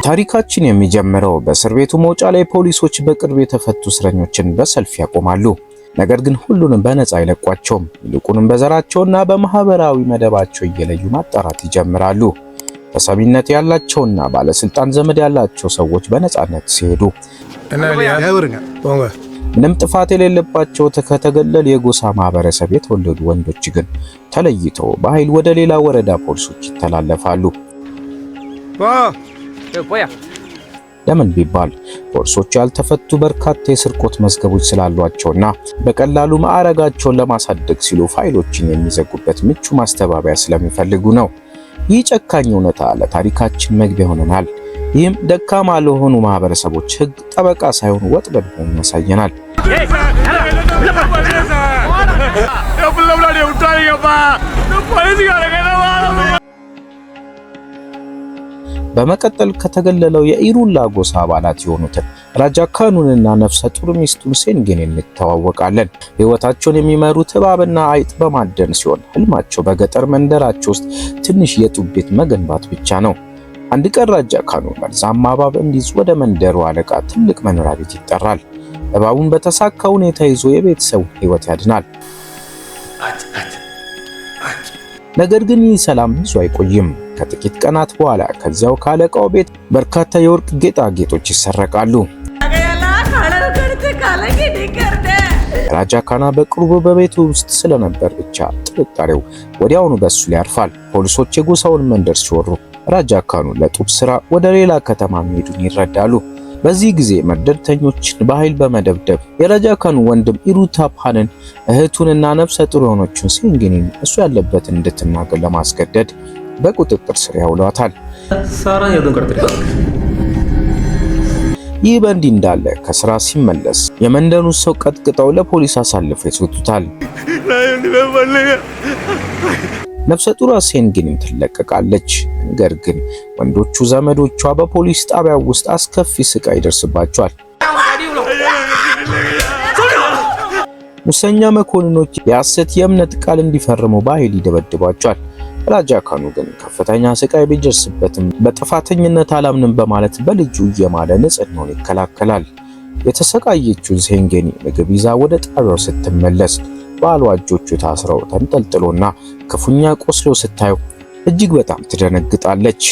ታሪካችን የሚጀምረው በእስር ቤቱ መውጫ ላይ ፖሊሶች በቅርብ የተፈቱ እስረኞችን በሰልፍ ያቆማሉ። ነገር ግን ሁሉንም በነፃ አይለቋቸውም። ይልቁንም በዘራቸውና በማህበራዊ መደባቸው እየለዩ ማጣራት ይጀምራሉ። ተሰሚነት ያላቸውና ባለስልጣን ዘመድ ያላቸው ሰዎች በነፃነት ሲሄዱ፣ ምንም ጥፋት የሌለባቸው ከተገለሉ የጎሳ ማህበረሰብ የተወለዱ ወንዶች ግን ተለይተው በኃይል ወደ ሌላ ወረዳ ፖሊሶች ይተላለፋሉ። ለምን ቢባል ፖሊሶች ያልተፈቱ በርካታ የስርቆት መዝገቦች ስላሏቸውና በቀላሉ ማዕረጋቸውን ለማሳደግ ሲሉ ፋይሎችን የሚዘጉበት ምቹ ማስተባበያ ስለሚፈልጉ ነው። ይህ ጨካኝ እውነታ ለታሪካችን መግቢያ ይሆነናል። ይህም ደካማ ለሆኑ ማህበረሰቦች ህግ ጠበቃ ሳይሆን ወጥመድ ሆኖ ያሳየናል። በመቀጠል ከተገለለው የኢሩላ ጎሳ አባላት የሆኑትን ራጃ ካኑንና ነፍሰ ጡር ሚስቱን ሴንጌንን እንተዋወቃለን። ህይወታቸውን የሚመሩት እባብና አይጥ በማደን ሲሆን ህልማቸው በገጠር መንደራቸው ውስጥ ትንሽ የጡብ ቤት መገንባት ብቻ ነው። አንድ ቀን ራጃ ካኑን መርዛማ እባብ እንዲይዝ ወደ መንደሩ አለቃ ትልቅ መኖሪያ ቤት ይጠራል። እባቡን በተሳካ ሁኔታ ይዞ የቤተሰቡን ህይወት ያድናል። ነገር ግን ይህ ሰላም ብዙ አይቆይም። ከጥቂት ቀናት በኋላ ከዚያው ካለቃው ቤት በርካታ የወርቅ ጌጣጌጦች ይሰረቃሉ። ራጃ ካና በቅርቡ በቤቱ ውስጥ ስለነበር ብቻ ጥርጣሬው ወዲያውኑ በሱ ላይ ያርፋል። ፖሊሶች የጎሳውን መንደር ሲወሩ ራጃ ካኑ ለጡብ ስራ ወደ ሌላ ከተማ መሄዱን ይረዳሉ። በዚህ ጊዜ መንደርተኞችን በኃይል በመደብደብ የራጃ ካኑ ወንድም ኢሩታፓንን እህቱንና ነፍሰ ጡር የሆነችውን ሴንጌንን እሱ ያለበትን እንድትናገር ለማስገደድ በቁጥጥር ስር ያውሏታል። ይህ በእንዲህ እንዳለ ከስራ ሲመለስ የመንደሩ ሰው ቀጥቅጠው ለፖሊስ አሳልፈው ይሰጡታል። ነፍሰ ጡሯ ሴንጌንን ትለቀቃለች። ነገር ግን ወንዶቹ ዘመዶቿ በፖሊስ ጣቢያው ውስጥ አስከፊ ስቃይ ይደርስባቸዋል። ሙሰኛ መኮንኖች የሐሰት የእምነት ቃል እንዲፈርሙ በኃይል ይደበድባቸዋል። ራጃ ካኑ ግን ከፍተኛ ስቃይ ቢደርስበትም በጥፋተኝነት አላምንም በማለት በልጁ እየማለ ንጽህናውን ይከላከላል። የተሰቃየችውን ሴንጌኒ ምግብ ይዛ ወደ ጣቢያው ስትመለስ ባሏ እጆቹ ታስረው ተንጠልጥሎና ክፉኛ ቆስሎ ስታየው እጅግ በጣም ትደነግጣለች።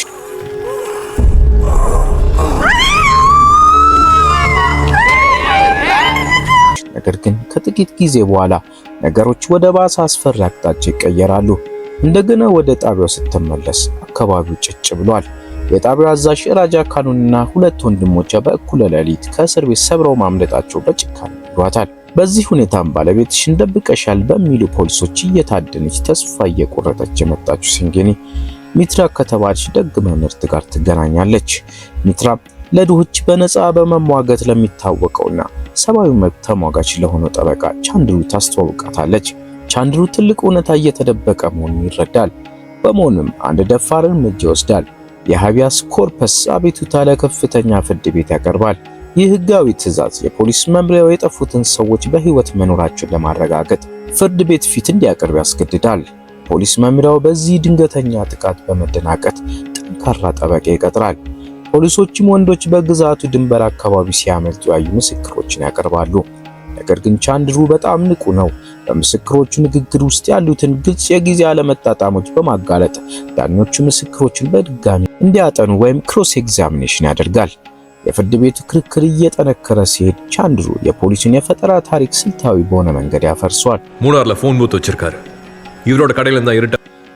ነገር ግን ከጥቂት ጊዜ በኋላ ነገሮች ወደ ባሰ አስፈሪ አቅጣጫ ይቀየራሉ። እንደገና ወደ ጣቢያው ስትመለስ አካባቢው ጭጭ ብሏል። የጣቢያው አዛዥ ራጃ ካኑንና ሁለት ወንድሞቿ በእኩለ ሌሊት ከእስር ቤት ሰብረው ማምለጣቸው በጭካኔ ይሏታል። በዚህ ሁኔታም ባለቤትሽን ደብቀሻል በሚሉ ፖሊሶች እየታደነች ተስፋ እየቆረጠች የመጣችው ሴንጌኒ ሚትራ ከተባለች ደግ መምህርት ጋር ትገናኛለች። ሚትራ ለድሆች በነፃ በመሟገት ለሚታወቀውና ሰብአዊ መብት ተሟጋች ለሆነው ጠበቃ ቻንድሩ ታስተዋውቃታለች። ቻንድሩ ትልቅ እውነታ እየተደበቀ መሆኑን ይረዳል። በመሆኑም አንድ ደፋር እርምጃ ይወስዳል። የሃቢያስ ኮርፐስ አቤቱታ ለከፍተኛ ፍርድ ቤት ያቀርባል። ይህ ህጋዊ ትዕዛዝ የፖሊስ መምሪያው የጠፉትን ሰዎች በህይወት መኖራቸውን ለማረጋገጥ ፍርድ ቤት ፊት እንዲያቀርብ ያስገድዳል። ፖሊስ መምሪያው በዚህ ድንገተኛ ጥቃት በመደናቀጥ ጠንካራ ጠበቃ ይቀጥራል። ፖሊሶችም ወንዶች በግዛቱ ድንበር አካባቢ ሲያመልጡ ያዩ ምስክሮችን ያቀርባሉ። ነገር ግን ቻንድሩ በጣም ንቁ ነው። በምስክሮቹ ንግግር ውስጥ ያሉትን ግልጽ የጊዜ አለመጣጣሞች በማጋለጥ ዳኞቹ ምስክሮችን በድጋሚ እንዲያጠኑ ወይም ክሮስ ኤግዛሚኔሽን ያደርጋል። የፍርድ ቤቱ ክርክር እየጠነከረ ሲሄድ ቻንድሩ የፖሊሱን የፈጠራ ታሪክ ስልታዊ በሆነ መንገድ ያፈርሷል።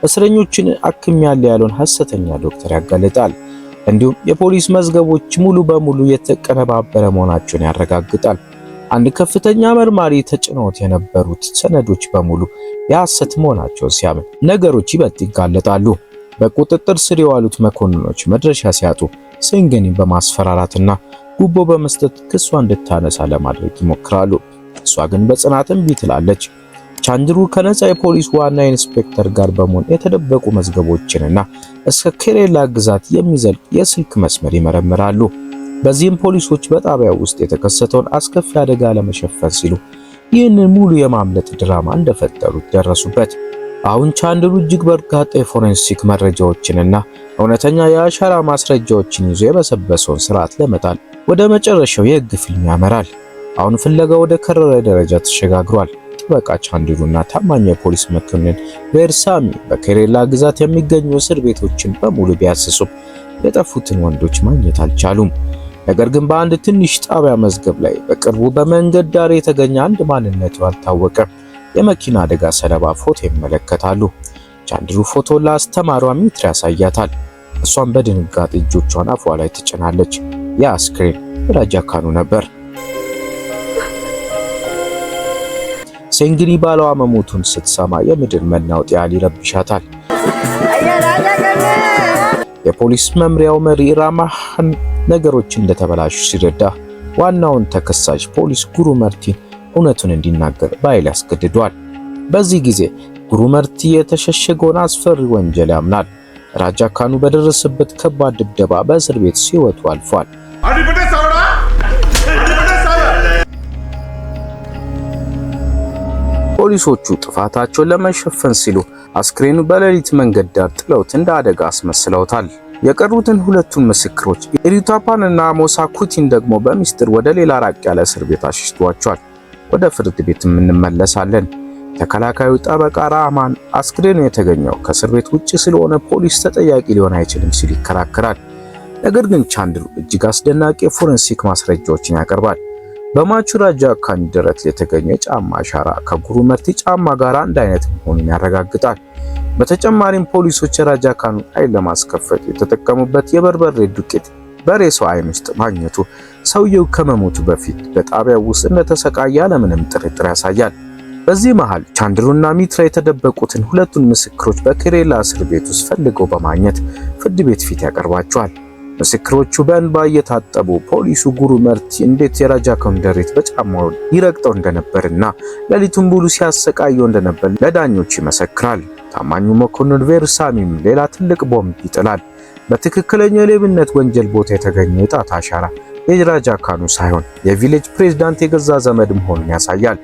እስረኞችን አክሜያለሁ ያለውን ሐሰተኛ ዶክተር ያጋልጣል። እንዲሁም የፖሊስ መዝገቦች ሙሉ በሙሉ የተቀነባበረ መሆናቸውን ያረጋግጣል። አንድ ከፍተኛ መርማሪ ተጭነውት የነበሩት ሰነዶች በሙሉ የሐሰት መሆናቸውን ሲያምን ነገሮች ይበልጥ ይጋለጣሉ። በቁጥጥር ስር የዋሉት መኮንኖች መድረሻ ሲያጡ ሴንጌኒን በማስፈራራትና ጉቦ በመስጠት ክሷ እንድታነሳ ለማድረግ ይሞክራሉ። እሷ ግን በጽናት እምቢ ትላለች። ቻንድሩ ከነፃ የፖሊስ ዋና ኢንስፔክተር ጋር በመሆን የተደበቁ መዝገቦችንና እስከ ኬሬላ ግዛት የሚዘልቅ የስልክ መስመር ይመረምራሉ። በዚህም ፖሊሶች በጣቢያው ውስጥ የተከሰተውን አስከፊ አደጋ ለመሸፈን ሲሉ ይህንን ሙሉ የማምለጥ ድራማ እንደፈጠሩት ደረሱበት። አሁን ቻንድሩ እጅግ በርካታ የፎረንሲክ መረጃዎችንና እውነተኛ የአሻራ ማስረጃዎችን ይዞ የበሰበሰውን ስርዓት ለመጣል ወደ መጨረሻው የህግ ፊልም ያመራል። አሁን ፍለጋ ወደ ከረረ ደረጃ ተሸጋግሯል። ጠበቃ ቻንድሩና ታማኝ የፖሊስ መኮንን ቬርሳሚ በኬሬላ ግዛት የሚገኙ እስር ቤቶችን በሙሉ ቢያስሱም የጠፉትን ወንዶች ማግኘት አልቻሉም። ነገር ግን በአንድ ትንሽ ጣቢያ መዝገብ ላይ በቅርቡ በመንገድ ዳር የተገኘ አንድ ማንነቱ ያልታወቀ የመኪና አደጋ ሰለባ ፎቶ ይመለከታሉ። ቻንድሩ ፎቶ ለአስተማሪዋ ሚትራ ያሳያታል። እሷም በድንጋጤ እጆቿን አፏ ላይ ትጭናለች። ያ አስክሬን ራጃ ካኑ ነበር። ሴንግኒ ባለዋ መሞቱን ስትሰማ የምድር መናወጥ ያህል ይረብሻታል። የፖሊስ መምሪያው መሪ ራማሃን ነገሮች እንደተበላሹ ሲረዳ ዋናውን ተከሳሽ ፖሊስ ጉሩመርቲን እውነቱን እንዲናገር በኃይል ያስገድዷል። በዚህ ጊዜ ጉሩመርቲ የተሸሸገውን አስፈሪ ወንጀል ያምናል። ራጃ ካኑ በደረሰበት ከባድ ድብደባ በእስር ቤት ሕይወቱ አልፏል። ፖሊሶቹ ጥፋታቸውን ለመሸፈን ሲሉ አስክሬኑ በሌሊት መንገድ ዳር ጥለውት እንደ አደጋ አስመስለውታል። የቀሩትን ሁለቱን ምስክሮች ኢሪታፓን እና ሞሳኩቲን ደግሞ በሚስጥር ወደ ሌላ ራቅ ያለ እስር ቤት አሽሽቷቸዋል። ወደ ፍርድ ቤት እንመለሳለን። ተከላካዩ ጠበቃ ራማን አስክሬኑ የተገኘው ከእስር ቤት ውጪ ስለሆነ ፖሊስ ተጠያቂ ሊሆን አይችልም ሲል ይከራከራል። ነገር ግን ቻንድሩ እጅግ አስደናቂ የፎረንሲክ ማስረጃዎችን ያቀርባል። በሟቹ ራጃ ካኑ ደረት ላይ የተገኘ ጫማ አሻራ ከጉሩመርቲ ጫማ ጋር አንድ አይነት መሆኑን ያረጋግጣል። በተጨማሪም ፖሊሶች የራጃ ካኑን አይን ለማስከፈት የተጠቀሙበት የበርበሬ ዱቄት በሬሳው አይን ውስጥ ማግኘቱ ሰውየው ከመሞቱ በፊት በጣቢያው ውስጥ እንደተሰቃየ ያለምንም ጥርጥር ያሳያል። በዚህ መሃል ቻንድሩና ሚትራ የተደበቁትን ሁለቱን ምስክሮች በኬሬላ እስር ቤት ውስጥ ፈልገው በማግኘት ፍርድ ቤት ፊት ያቀርባቸዋል። ምስክሮቹ በእንባ እየታጠቡ ፖሊሱ ጉሩመርቲ እንዴት የራጃ ካኑ ደረት በጫማው ይረግጠው እንደነበርና ሌሊቱን ሙሉ ሲያሰቃየው እንደነበር ለዳኞች ይመሰክራል። ታማኙ መኮንን ቬርሳሚም ሌላ ትልቅ ቦምብ ይጥላል። በትክክለኛው የሌብነት ወንጀል ቦታ የተገኘው የጣት አሻራ የራጃ ካኑ ሳይሆን የቪሌጅ ፕሬዝዳንት የገዛ ዘመድ መሆኑን ያሳያል።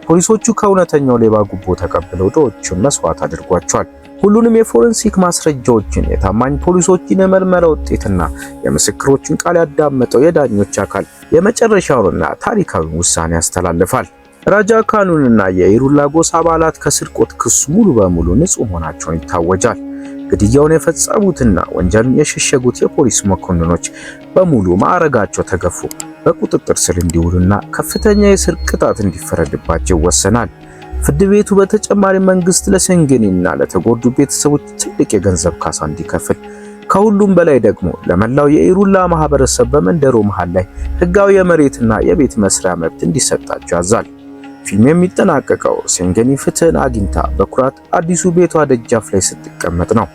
ፖሊሶቹ ከእውነተኛው ሌባ ጉቦ ተቀብለው ዶዎቹን መስዋዕት አድርጓቸዋል። ሁሉንም የፎረንሲክ ማስረጃዎችን የታማኝ ፖሊሶችን የምርመራ ውጤትና የምስክሮችን ቃል ያዳመጠው የዳኞች አካል የመጨረሻውንና ታሪካዊ ውሳኔ ያስተላልፋል። ራጃ ካኑንና የኢሩላ ጎሳ አባላት ከስርቆት ክሱ ሙሉ በሙሉ ንጹህ መሆናቸውን ይታወጃል። ግድያውን የፈጸሙትና ወንጀሉን የሸሸጉት የፖሊስ መኮንኖች በሙሉ ማዕረጋቸው ተገፎ በቁጥጥር ስር እንዲውሉና ከፍተኛ የእስር ቅጣት እንዲፈረድባቸው ይወሰናል። ፍርድ ቤቱ በተጨማሪ መንግስት ለሴንግኒና ለተጎዱ ቤተሰቦች ትልቅ የገንዘብ ካሳ እንዲከፍል፣ ከሁሉም በላይ ደግሞ ለመላው የኢሩላ ማህበረሰብ በመንደሩ መሃል ላይ ህጋዊ የመሬትና የቤት መስሪያ መብት እንዲሰጣቸው ያዛል። ፊልም የሚጠናቀቀው ሴንግኒ ፍትህን አግኝታ በኩራት አዲሱ ቤቷ ደጃፍ ላይ ስትቀመጥ ነው።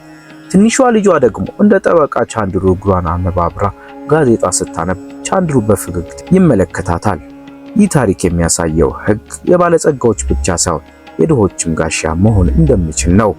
ትንሿ ልጇ ደግሞ እንደ ጠበቃ ቻንድሩ እግሯን አነባብራ ጋዜጣ ስታነብ ቻንድሩ በፈገግታ ይመለከታታል። ይህ ታሪክ የሚያሳየው ህግ የባለጸጋዎች ብቻ ሳይሆን የድሆችም ጋሻ መሆን እንደሚችል ነው።